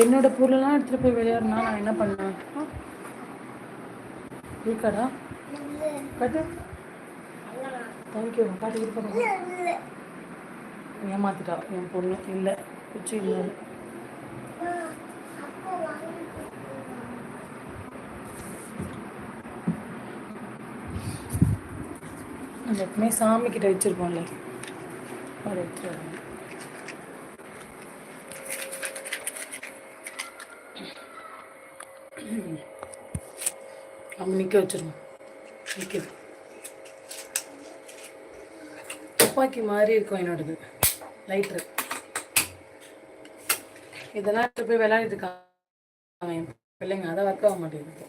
என்னோட பொருளெல்லாம் எடுத்துகிட்டு போய் விளையாடுனா நான் என்ன பண்ணுவேன்? இருக்காடா கட்டு. தேங்க்யூ பாட்டு இருக்க ஏமாத்திட்டா என் பொண்ணு. இல்லை குச்சி இல்லை. அந்த எப்பவுமே சாமி கிட்ட வச்சுருப்போம்ல அதை எடுத்துட்டு நம்ம நிற்க வச்சிருவோம். நிற்கிது துப்பாக்கி மாதிரி இருக்கும் என்னோடது லைட்ரு. இதெல்லாம் எடுத்து போய் விளையாடிட்டு இருக்காங்க என் பிள்ளைங்க. அதை ஒர்க் ஆக மாட்டேங்குது.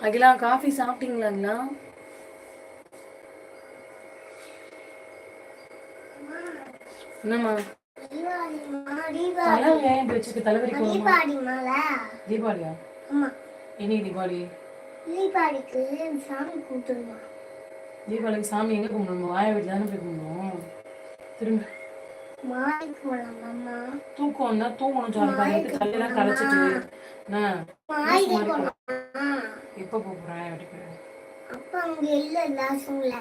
அகிலா காஃபி சாப்பிட்டீங்களாங்களா? என்னம்மா ஏன் வச்சுக்கு தலைவலி தீபாவளியா? இன்னைக்கு தீபாவளி. தீபாவளிக்கு சாமி எங்க கும்பிடணும்? வாய வீட்டுல தானே போய் கும்பிடணும். திரும்ப தூக்கம் தான் தூங்கணும். ஜாலி கல்லெல்லாம் கலைச்சிட்டு எப்ப போறேன்? அப்ப அங்க இல்ல லாஸ்ட்ல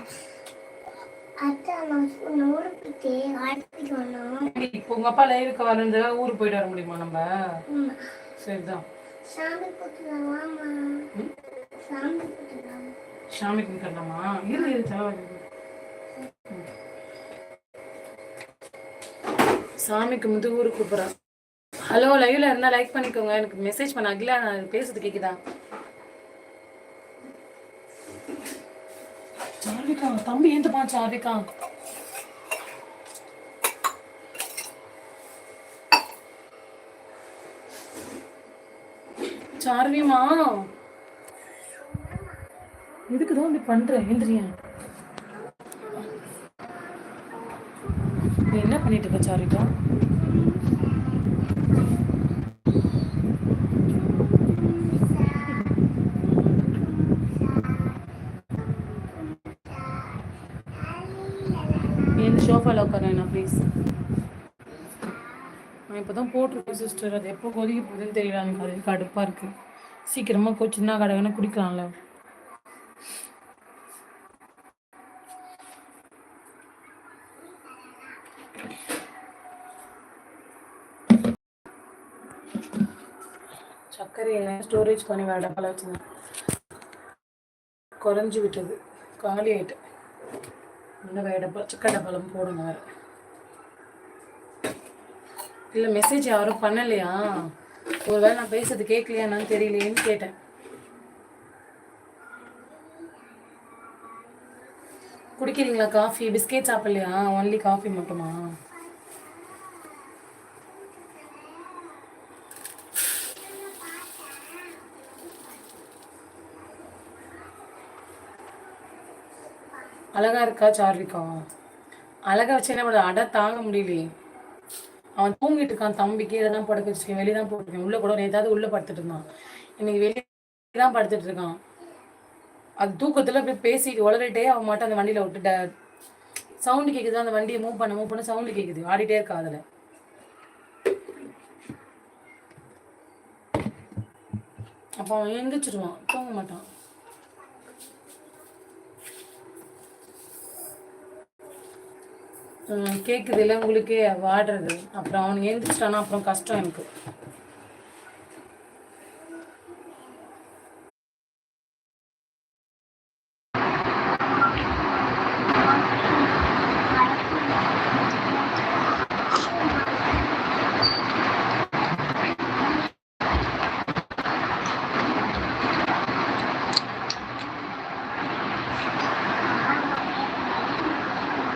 இப்போ உங்க அப்பா லைவுக்கு வரது ஊருக்கு போயிட்டு வர முடியுமா நம்ம? சரிதான். சாமி கும்பிடலாமா? இரு சாமி கும்பிட்டு ஊருக்கு கூப்பிடுறேன். ஹலோ லைவ்ல இருந்தா லைக் பண்ணிக்கோங்க. எனக்கு மெசேஜ் பண்ண அகிலா, நான் பேசுறது கேக்குதா? சார்விகா தம்பி ஏந்துப்பா. சார்விகா சார்விமா இதுக்குதான் இப்படி பண்ற? எந்திரியா நீ என்ன பண்ணிட்டு இருக்க சார்விகா? எந்த ஷோஃபால உட்காரேன் ப்ளீஸ். நான் இப்போ தான் போட்டிருக்கேன் சிஸ்டர். அது எப்போ கொதிக்க போகுதுன்னு தெரியல. எனக்கு அது கடுப்பாக இருக்குது. சீக்கிரமாக சின்ன கடைன்னு குடிக்கலாம்ல. சர்க்கரையை ஸ்டோரேஜ் பண்ணி வேற டப்பால வச்சுருந்தேன். குறைஞ்சி விட்டது, காலி ஆகிட்டு. இன்னும் வேற டப்பா சிக்கன் டப்பாலும் போடுங்க வேறு. இல்லை மெசேஜ் யாரும் பண்ணலையா? ஒருவேளை நான் பேசுறது கேட்கலையா என்னன்னு தெரியலையேன்னு கேட்டேன். குடிக்கிறீங்களா காஃபி? பிஸ்கெட் சாப்பிட்லையா? ஒன்லி காஃபி மட்டுமா? அழகா இருக்கா சார்விகா? அழகா வச்சு என்ன பண்ண? அட தாங்க முடியலையே. அவன் தூங்கிட்டு இருக்கான். தம்பிக்கு இதெல்லாம் படுக்க வச்சுருக்கேன். வெளியே தான் போட்டிருக்கேன். உள்ளே கூட ஏதாவது உள்ளே படுத்துட்டு இருந்தான். இன்னைக்கு வெளியே தான் படுத்துட்டு இருக்கான். அது தூக்கத்தில் போய் பேசிட்டு உளறிட்டே அவன் மட்டும் அந்த வண்டியில் விட்டுட்ட சவுண்டு கேட்குது. அந்த வண்டியை மூவ் பண்ண சவுண்டு கேட்குது. ஆடிட்டே இருக்கா அதில். அப்போ அவன் எழுந்திரிச்சிடுவான், தூங்க மாட்டான். கேட்குது இல்லை உங்களுக்கு வாடுறது. அப்புறம் அவன் எழுந்திரிச்சிட்டானா அப்புறம் கஷ்டம் எனக்கு.